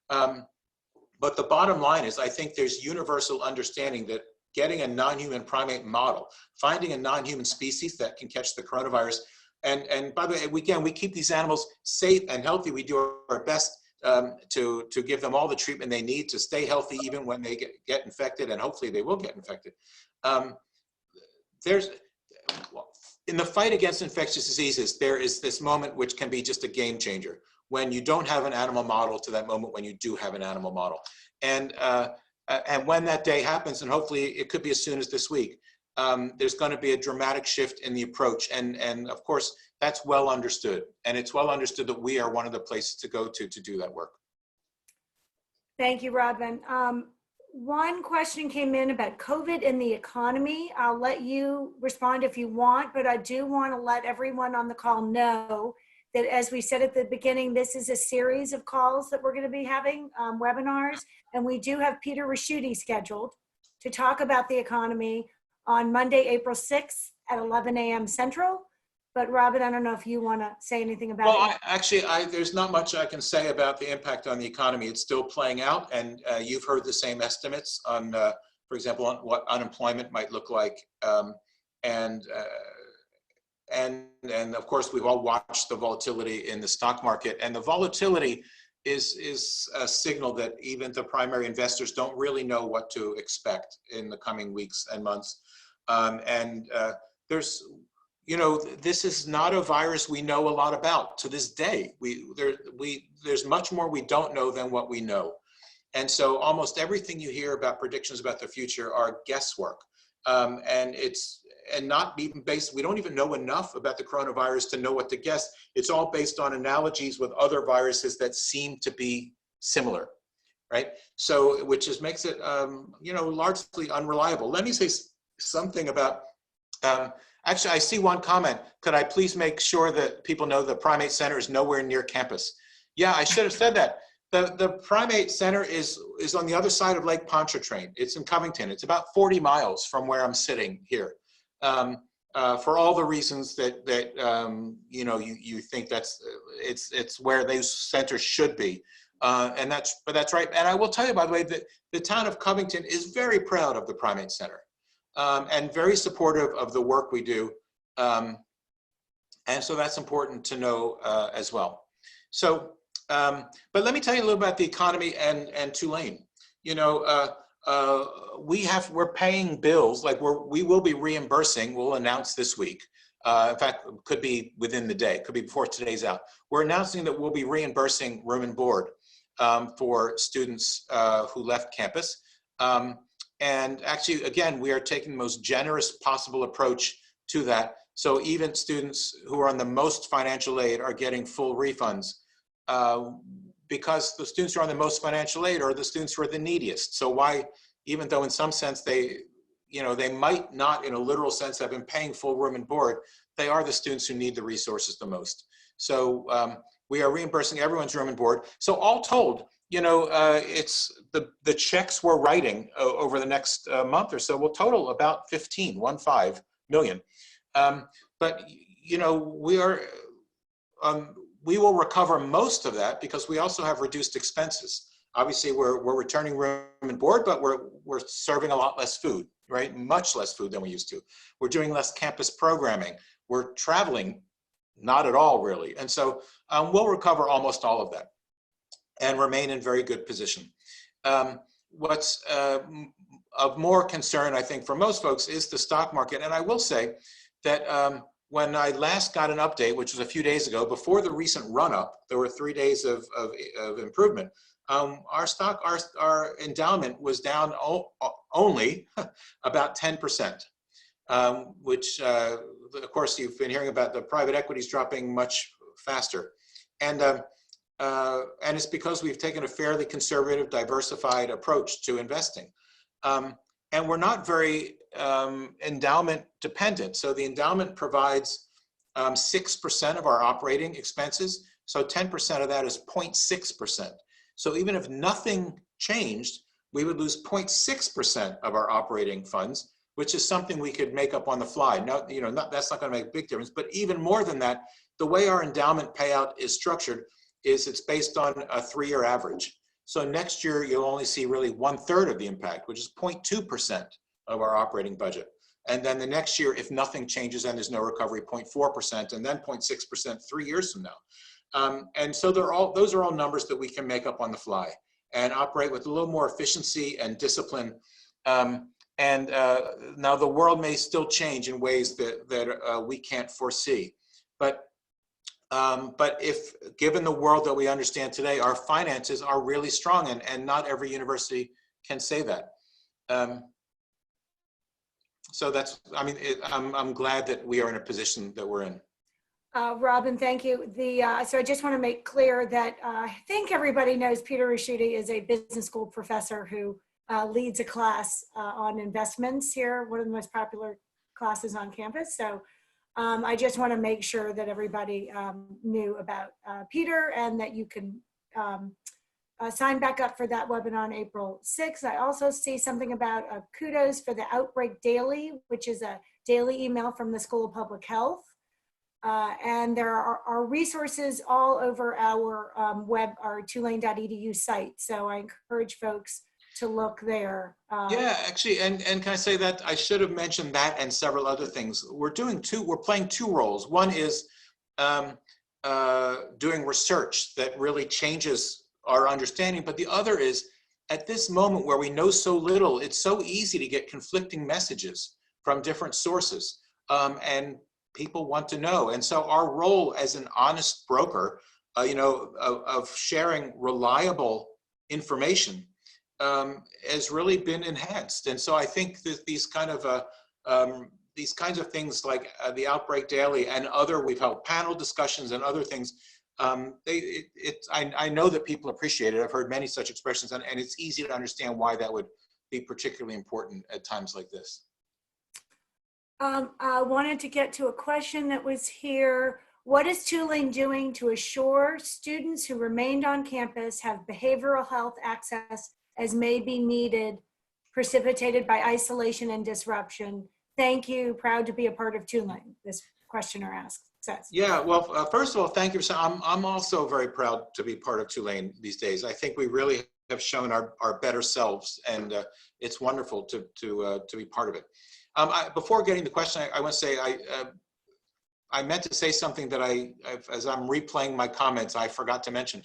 Speaker 2: But the bottom line is, I think there's universal understanding that getting a non-human primate model, finding a non-human species that can catch the coronavirus, and by the way, we keep these animals safe and healthy. We do our best to give them all the treatment they need to stay healthy, even when they get infected, and hopefully they will get infected. In the fight against infectious diseases, there is this moment which can be just a game changer, when you don't have an animal model to that moment when you do have an animal model. And when that day happens, and hopefully it could be as soon as this week, there's going to be a dramatic shift in the approach. And of course, that's well understood. And it's well understood that we are one of the places to go to do that work.
Speaker 1: Thank you, Robin. One question came in about COVID and the economy. I'll let you respond if you want, but I do want to let everyone on the call know that, as we said at the beginning, this is a series of calls that we're going to be having, webinars, and we do have Peter Raschuti scheduled to talk about the economy on Monday, April 6th at 11 a.m. Central. But Robin, I don't know if you want to say anything about it.
Speaker 2: There's not much I can say about the impact on the economy. It's still playing out, and you've heard the same estimates on, for example, on what unemployment might look like. And of course, we've all watched the volatility in the stock market, and the volatility is a signal that even the primary investors don't really know what to expect in the coming weeks and months. There's, this is not a virus we know a lot about to this day. There's much more we don't know than what we know. And so almost everything you hear about predictions about the future are guesswork. And not even based, we don't even know enough about the coronavirus to know what to guess. It's all based on analogies with other viruses that seem to be similar, right? So, which just makes it, largely unreliable. Let me say something about, actually, I see one comment. Could I please make sure that people know the Primate Center is nowhere near campus? Yeah, I should have said that. The Primate Center is on the other side of Lake Pontchartrain. It's in Covington. It's about 40 miles from where I'm sitting here. For all the reasons that you think it's where those centers should be, but that's right. And I will tell you, by the way, that the town of Covington is very proud of the Primate Center, and very supportive of the work we do, and so that's important to know as well. So, but let me tell you a little about the economy and Tulane. We're paying bills, like we will be reimbursing, we'll announce this week. In fact, could be within the day, could be before today's out. We're announcing that we'll be reimbursing room and board for students who left campus. And actually, again, we are taking the most generous possible approach to that. So even students who are on the most financial aid are getting full refunds. Because the students who are on the most financial aid are the students who are the neediest. So why, even though in some sense they might not in a literal sense have been paying full room and board, they are the students who need the resources the most. So we are reimbursing everyone's room and board. So all told, it's the checks we're writing over the next month or so will total about 15 million. But we will recover most of that because we also have reduced expenses. Obviously, we're returning room and board, but we're serving a lot less food, right? Much less food than we used to. We're doing less campus programming. We're traveling, not at all really. And so we'll recover almost all of that and remain in very good position. What's of more concern, I think, for most folks is the stock market. And I will say that when I last got an update, which was a few days ago, before the recent run-up, there were 3 days of improvement. Our endowment was down only about 10%, which, of course, you've been hearing about the private equities dropping much faster. And it's because we've taken a fairly conservative, diversified approach to investing. And we're not very endowment dependent. So the endowment provides 6% of our operating expenses. So 10% of that is 0.6%. So even if nothing changed, we would lose 0.6% of our operating funds, which is something we could make up on the fly. Now, that's not going to make a big difference. But even more than that, the way our endowment payout is structured is it's based on a 3-year average. So next year, you'll only see really 1/3 of the impact, which is 0.2% of our operating budget. And then the next year, if nothing changes and there's no recovery, 0.4%, and then 0.6% 3 years from now. And so those are all numbers that we can make up on the fly and operate with a little more efficiency and discipline. Now the world may still change in ways that we can't foresee. But if given the world that we understand today, our finances are really strong, and not every university can say that. So that's, I'm glad that we are in a position that we're in.
Speaker 1: Robin, thank you. So I just want to make clear that I think everybody knows Peter Ricciuti is a business school professor who leads a class on investments here, one of the most popular classes on campus. So I just want to make sure that everybody knew about Peter and that you can sign back up for that webinar on April 6th. I also see something about kudos for the Outbreak Daily, which is a daily email from the School of Public Health. And there are resources all over our our tulane.edu site. So I encourage folks to look there.
Speaker 2: Yeah, actually, and can I say that I should have mentioned that and several other things. We're playing 2 roles. One is doing research that really changes our understanding, but the other is at this moment where we know so little, it's so easy to get conflicting messages from different sources, and people want to know. And so our role as an honest broker, of sharing reliable information has really been enhanced. And so I think that these kinds of things like the Outbreak Daily and other, we've held panel discussions and other things. I know that people appreciate it. I've heard many such expressions, and it's easy to understand why that would be particularly important at times like this.
Speaker 1: I wanted to get to a question that was here. What is Tulane doing to assure students who remained on campus have behavioral health access as may be needed, precipitated by isolation and disruption? Thank you. Proud to be a part of Tulane, this questioner says.
Speaker 2: Yeah, well, first of all, thank you. I'm also very proud to be part of Tulane these days. I think we really have shown our better selves, and it's wonderful to be part of it. Before getting the question, I want to say I meant to say something that as I'm replaying my comments, I forgot to mention.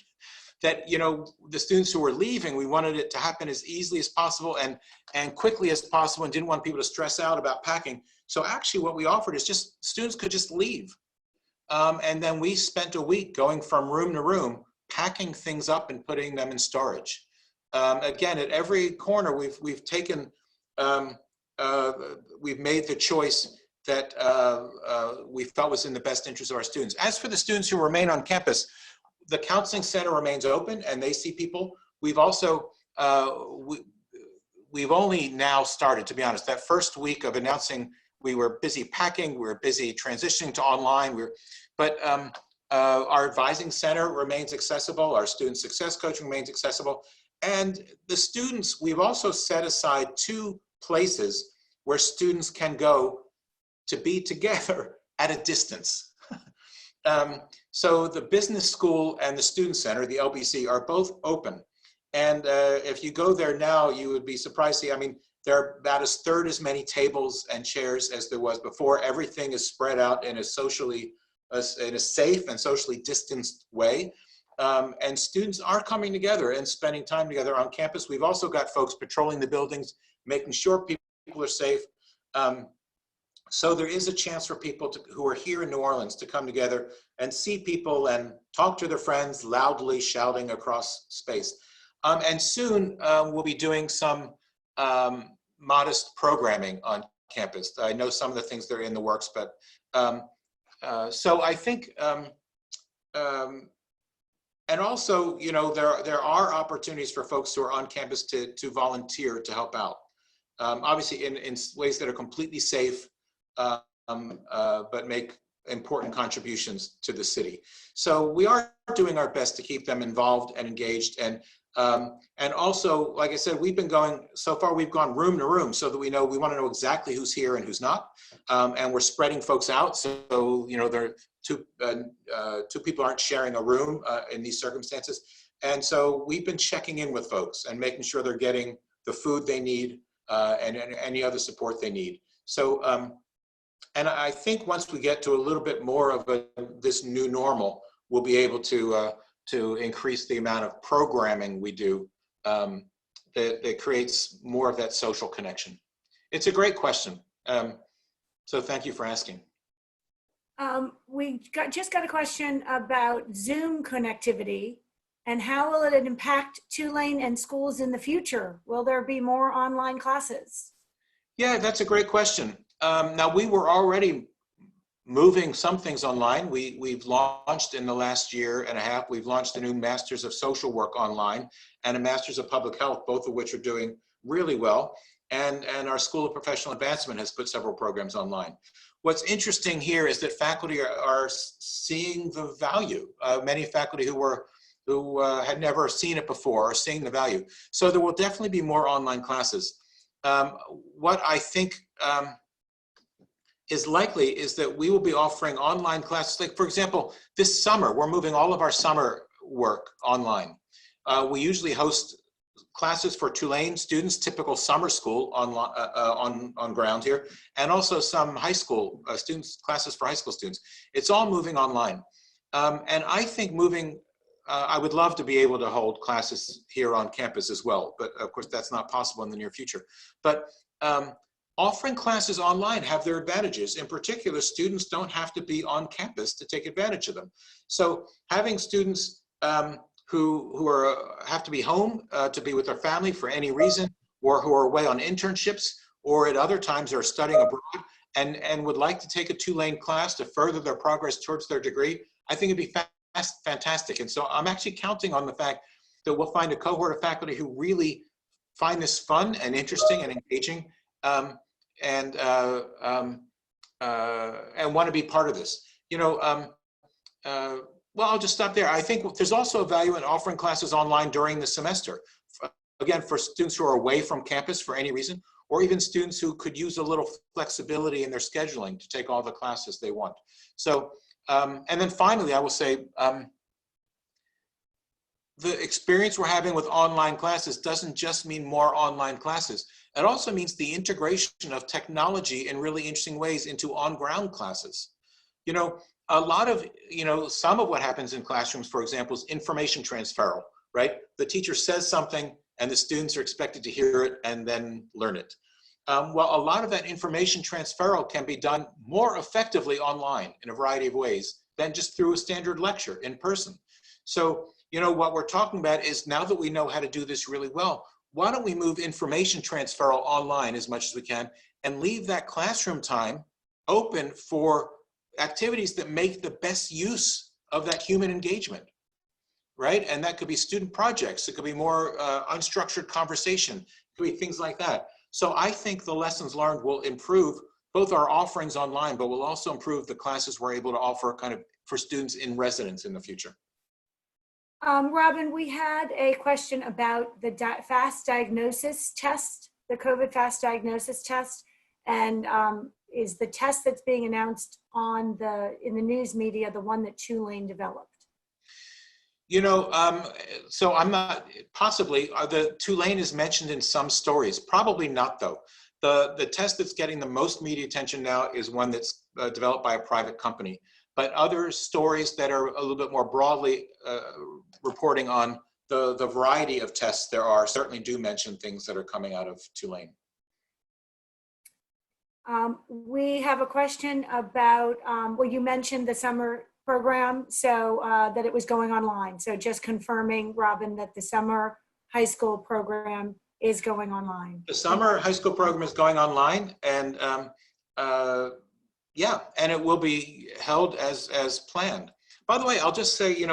Speaker 2: That, the students who were leaving, we wanted it to happen as easily as possible and quickly as possible, and didn't want people to stress out about packing. So actually what we offered is just students could just leave. And then we spent a week going from room to room, packing things up and putting them in storage. Again, at every corner, we've taken, we've made the choice that we felt was in the best interest of our students. As for the students who remain on campus, the counseling center remains open and they see people. We've also, we've only now started, to be honest. That first week of announcing, we were busy packing, we were busy transitioning to online, but our advising center remains accessible, our student success coaching remains accessible, and the students, we've also set aside 2 places where students can go to be together at a distance. So the business school and the student center, the LBC, are both open. And if you go there now, you would be surprised to see, I mean, there are about a third as many tables and chairs as there was before. Everything is spread out in a safe and socially distanced way. And students are coming together and spending time together on campus. We've also got folks patrolling the buildings, making sure people are safe. So there is a chance for people who are here in New Orleans to come together and see people and talk to their friends loudly shouting across space. And soon we'll be doing some modest programming on campus. I know some of the things that are in the works, but so I think, and also, there are opportunities for folks who are on campus to volunteer to help out. Obviously in ways that are completely safe, but make important contributions to the city. So we are doing our best to keep them involved and engaged. And also, like I said, we've been going, so far we've gone room to room so that we want to know exactly who's here and who's not. And we're spreading folks out. So, there are two people aren't sharing a room in these circumstances. And so we've been checking in with folks and making sure they're getting the food they need and any other support they need. So, and I think once we get to a little bit more of this new normal, we'll be able to increase the amount of programming we do that creates more of that social connection. It's a great question. So thank you for asking.
Speaker 1: We just got a question about Zoom connectivity and how will it impact Tulane and schools in the future? Will there be more online classes?
Speaker 2: Yeah, that's a great question. Now, we were already moving some things online. We've launched in the last year and a half, we've launched a new Masters of Social Work online and a Masters of Public Health, both of which are doing really well. And our School of Professional Advancement has put several programs online. What's interesting here is that faculty are seeing the value. Many faculty who had never seen it before are seeing the value. So there will definitely be more online classes. What I think is likely is that we will be offering online classes. Like, for example, this summer, we're moving all of our summer work online. We usually host classes for Tulane students, typical summer school on ground here, and also some high school students, classes for high school students. It's all moving online. And I think moving I would love to be able to hold classes here on campus as well, but of course that's not possible in the near future. But offering classes online have their advantages. In particular, students don't have to be on campus to take advantage of them. So having students who have to be home to be with their family for any reason, or who are away on internships, or at other times are studying abroad and would like to take a Tulane class to further their progress towards their degree, I think it'd be fantastic. And so I'm actually counting on the fact that we'll find a cohort of faculty who really find this fun and interesting and engaging, and want to be part of this. Well, I'll just stop there. I think there's also a value in offering classes online during the semester. Again, for students who are away from campus for any reason, or even students who could use a little flexibility in their scheduling to take all the classes they want. So, and then finally, I will say, the experience we're having with online classes doesn't just mean more online classes. It also means the integration of technology in really interesting ways into on-ground classes. A lot of, some of what happens in classrooms, for example, is information transferal, right? The teacher says something and the students are expected to hear it and then learn it. Well, a lot of that information transferal can be done more effectively online in a variety of ways than just through a standard lecture in person. So, what we're talking about is, now that we know how to do this really well, why don't we move information transferal online as much as we can and leave that classroom time open for activities that make the best use of that human engagement, right? And that could be student projects, it could be more unstructured conversation, it could be things like that. So I think the lessons learned will improve both our offerings online, but will also improve the classes we're able to offer kind of for students in residence in the future.
Speaker 1: Robin, we had a question about the fast diagnosis test, the COVID fast diagnosis test, and is the test that's being announced in the news media the one that Tulane developed?
Speaker 2: So I'm not, possibly, the Tulane is mentioned in some stories, probably not though. The test that's getting the most media attention now is one that's developed by a private company. But other stories that are a little bit more broadly reporting on the variety of tests there are certainly do mention things that are coming out of Tulane.
Speaker 1: We have a question about, well, you mentioned the summer program, so that it was going online. So just confirming, Robin, that the summer high school program is going online.
Speaker 2: The summer high school program is going online, and yeah, and it will be held as planned. By the way, I'll just say,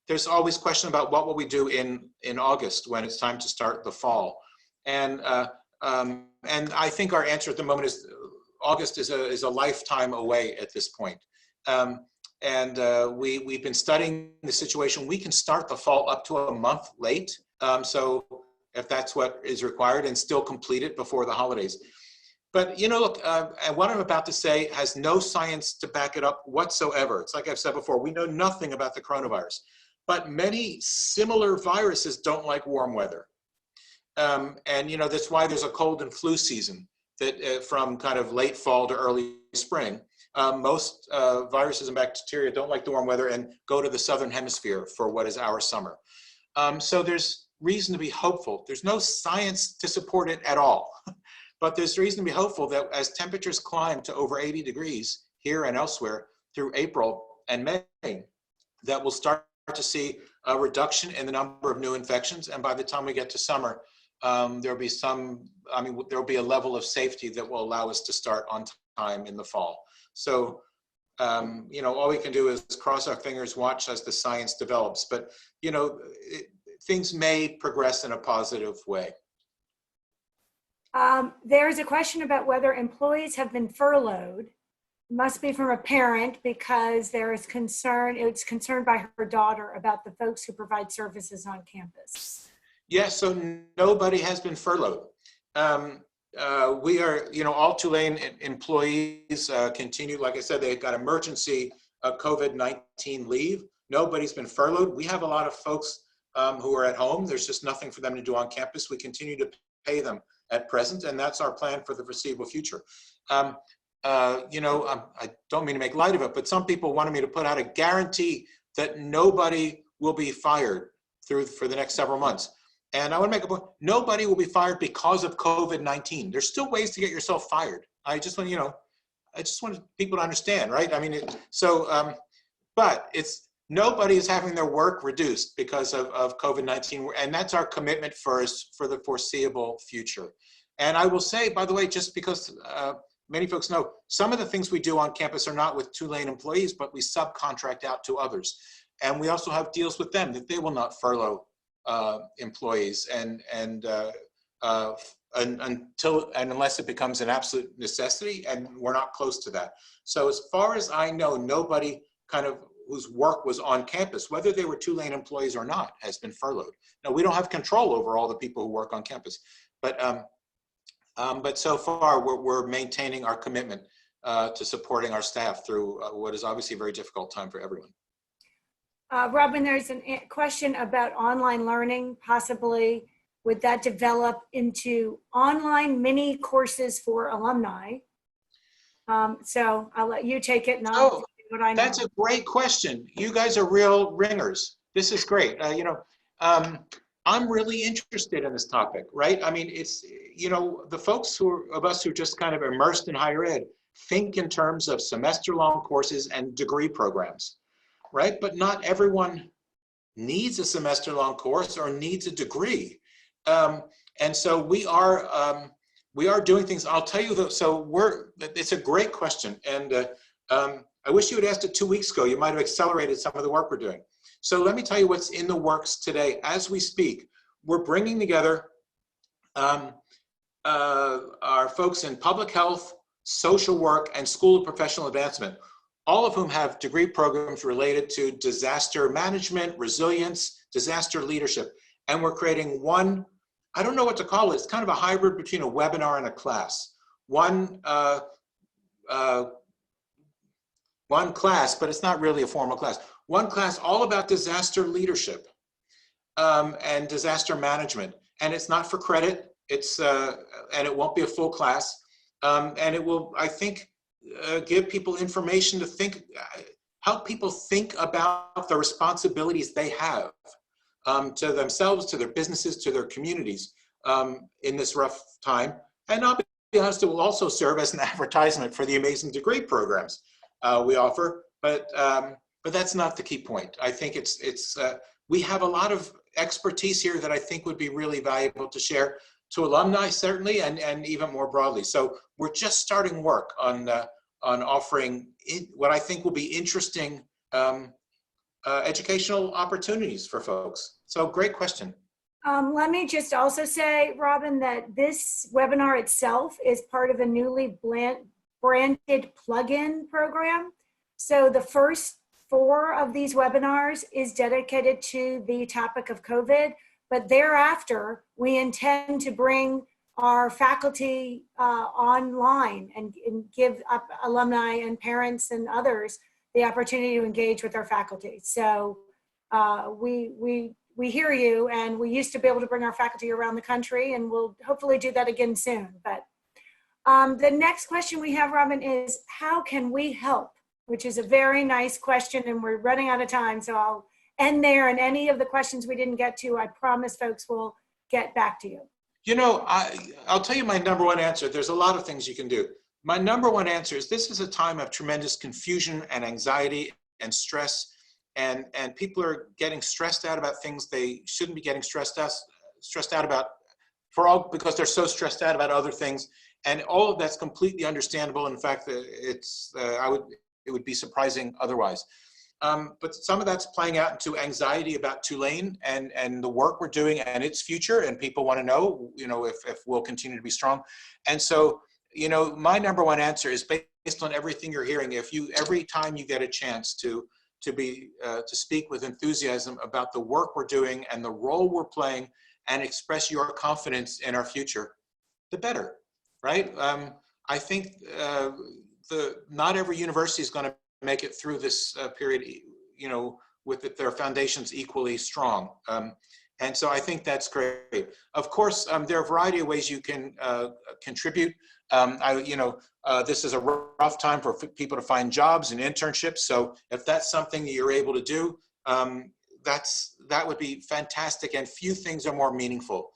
Speaker 2: there's always question about what will we do in August when it's time to start the fall, and I think our answer at the moment is August is a lifetime away at this point. We've been studying the situation. We can start the fall up to a month late, so if that's what is required, and still complete it before the holidays. But look, and what I'm about to say has no science to back it up whatsoever. It's like I've said before, we know nothing about the coronavirus, but many similar viruses don't like warm weather. And that's why there's a cold and flu season that from kind of late fall to early spring. Most viruses and bacteria don't like the warm weather and go to the southern hemisphere for what is our summer. So there's reason to be hopeful. There's no science to support it at all. But there's reason to be hopeful that as temperatures climb to over 80 degrees here and elsewhere through April and May, that we'll start to see a reduction in the number of new infections. And by the time we get to summer, there'll be there'll be a level of safety that will allow us to start on time in the fall. So, all we can do is cross our fingers, watch as the science develops. But, things may progress in a positive way.
Speaker 1: There's a question about whether employees have been furloughed. It must be from a parent because there is concern. It's concerned by her daughter about the folks who provide services on campus.
Speaker 2: Yes, so nobody has been furloughed. We are, all Tulane employees continue. Like I said, they've got emergency COVID-19 leave. Nobody's been furloughed. We have a lot of folks who are at home. There's just nothing for them to do on campus. We continue to pay them at present, and that's our plan for the foreseeable future. I don't mean to make light of it, but some people wanted me to put out a guarantee that nobody will be fired for the next several months. And I want to make a point, nobody will be fired because of COVID-19. There's still ways to get yourself fired. I just want, I just want people to understand, right? I mean, but nobody is having their work reduced because of COVID-19. And that's our commitment for the foreseeable future. And I will say, by the way, just because many folks know, some of the things we do on campus are not with Tulane employees, but we subcontract out to others. And we also have deals with them that they will not furlough employees unless it becomes an absolute necessity, and we're not close to that. So as far as I know, nobody whose work was on campus, whether they were Tulane employees or not, has been furloughed. Now, we don't have control over all the people who work on campus, but so far we're maintaining our commitment to supporting our staff through what is obviously a very difficult time for everyone.
Speaker 1: Robin, there's a question about online learning. Possibly, would that develop into online mini courses for alumni? So I'll let you take it, and I'll tell you what I know.
Speaker 2: That's a great question. You guys are real ringers. This is great. I'm really interested in this topic, right? I mean, it's, the folks of us who are just kind of immersed in higher ed think in terms of semester-long courses and degree programs, right? But not everyone needs a semester-long course or needs a degree. And so we are doing things. I'll tell you though, it's a great question. And I wish you had asked it 2 weeks ago. You might have accelerated some of the work we're doing. So let me tell you what's in the works today. As we speak, we're bringing together our folks in public health, social work, and school of professional advancement, all of whom have degree programs related to disaster management, resilience, disaster leadership. And we're creating one, I don't know what to call it, it's kind of a hybrid between a webinar and a class. One class, but it's not really a formal class. One class all about disaster leadership and disaster management. And it's not for credit, and it won't be a full class. And it will, I think, give people information to think, help people think about the responsibilities they have to themselves, to their businesses, to their communities in this rough time. And I'll be honest, it will also serve as an advertisement for the amazing degree programs we offer, but that's not the key point. I think we have a lot of expertise here that I think would be really valuable to share to alumni, certainly, and even more broadly. So we're just starting work on offering what I think will be interesting educational opportunities for folks. So great question.
Speaker 1: Let me just also say, Robin, that this webinar itself is part of a newly branded plug-in program. So the first 4 of these webinars is dedicated to the topic of COVID, but thereafter, we intend to bring our faculty online and give alumni and parents and others the opportunity to engage with our faculty. So we hear you, and we used to be able to bring our faculty around the country, and we'll hopefully do that again soon. But the next question we have, Robin, is how can we help? Which is a very nice question, and we're running out of time, so I'll end there. And any of the questions we didn't get to, I promise folks will get back to you.
Speaker 2: I'll tell you my number one answer. There's a lot of things you can do. My number one answer is this is a time of tremendous confusion and anxiety and stress, and people are getting stressed out about things they shouldn't be getting stressed out about because they're so stressed out about other things, and all of that's completely understandable. In fact, it would be surprising otherwise. But some of that's playing out into anxiety about Tulane and the work we're doing and its future, and people want to know, if we'll continue to be strong. And so, my number one answer is based on everything you're hearing. Every time you get a chance to speak with enthusiasm about the work we're doing and the role we're playing, and express your confidence in our future, the better, right? I think not every university is going to make it through this period, with their foundations equally strong. And so I think that's great. Of course, there are a variety of ways you can contribute. This is a rough time for people to find jobs and internships. So if that's something that you're able to do, that would be fantastic, and few things are more meaningful,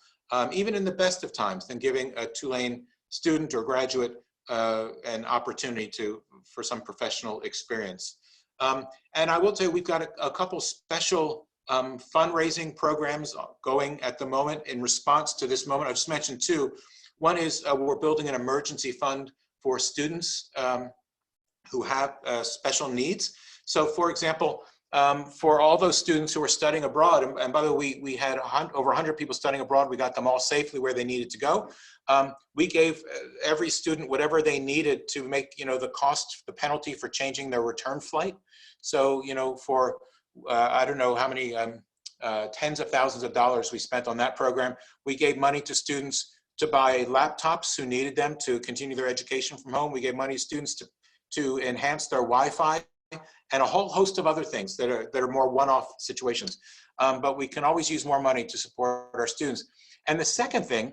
Speaker 2: even in the best of times, than giving a Tulane student or graduate an opportunity for some professional experience. And I will tell you, we've got a couple special fundraising programs going at the moment in response to this moment. I just mentioned two. One is we're building an emergency fund for students who have special needs. So for example, for all those students who are studying abroad, and by the way, we had over 100 people studying abroad. We got them all safely where they needed to go. We gave every student whatever they needed to make, the penalty for changing their return flight. So, for I don't know how many tens of thousands of dollars we spent on that program. We gave money to students to buy laptops who needed them to continue their education from home. We gave money to students to enhance their Wi-Fi, and a whole host of other things that are more one-off situations. But we can always use more money to support our students. And the second thing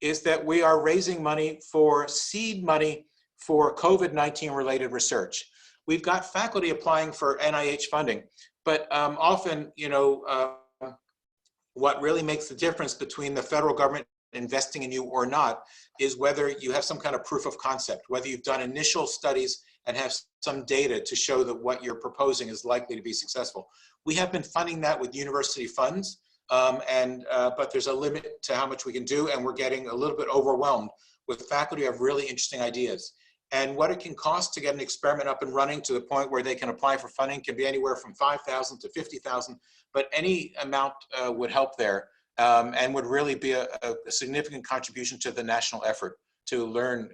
Speaker 2: is that we are raising money for seed money for COVID-19 related research. We've got faculty applying for NIH funding, but often, what really makes the difference between the federal government investing in you or not is whether you have some kind of proof of concept, whether you've done initial studies and have some data to show that what you're proposing is likely to be successful. We have been funding that with university funds, but there's a limit to how much we can do, and we're getting a little bit overwhelmed with faculty who have really interesting ideas. And what it can cost to get an experiment up and running to the point where they can apply for funding can be anywhere from $5,000 to $50,000, but any amount would help there, and would really be a significant contribution to the national effort to learn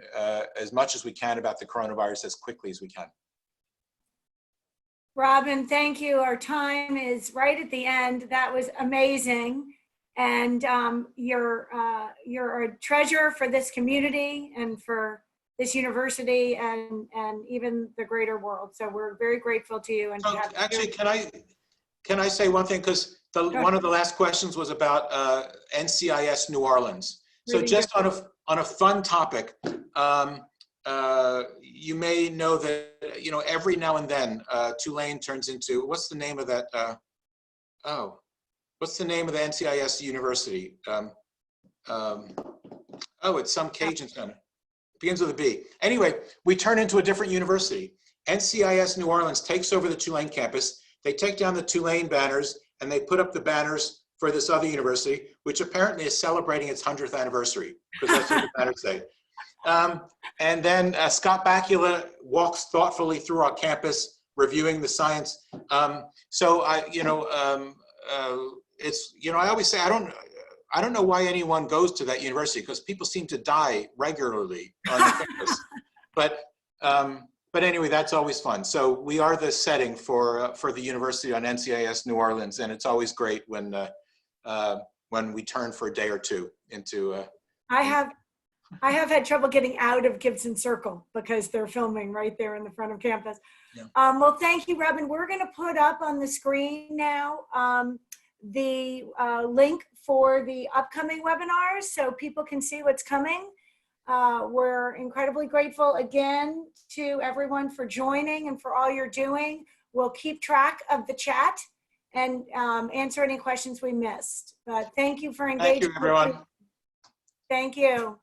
Speaker 2: as much as we can about the coronavirus as quickly as we can.
Speaker 1: Robin, thank you. Our time is right at the end. That was amazing. And you're a treasure for this community and for this university and even the greater world. So we're very grateful to you. And
Speaker 2: so actually, can I say one thing? Because one of the last questions was about NCIS New Orleans. So just on a fun topic, you may know that, every now and then Tulane turns into, what's the name of that? What's the name of the NCIS university? It's some Cajun center. It begins with a B. Anyway, we turn into a different university. NCIS New Orleans takes over the Tulane campus. They take down the Tulane banners and they put up the banners for this other university, which apparently is celebrating its 100th anniversary, because that's what the banners say. And then Scott Bakula walks thoughtfully through our campus, reviewing the science. So I always say, I don't know why anyone goes to that university, because people seem to die regularly on the campus. But anyway, that's always fun. So we are the setting for the university on NCIS New Orleans, and it's always great when we turn for a day or two into.
Speaker 1: I have had trouble getting out of Gibson Circle because they're filming right there in the front of campus. Yeah. Well, thank you, Robin. We're going to put up on the screen now the link for the upcoming webinars so people can see what's coming. We're incredibly grateful again to everyone for joining and for all you're doing. We'll keep track of the chat and answer any questions we missed. But thank you for engaging.
Speaker 2: Thank you, everyone.
Speaker 1: Thank you.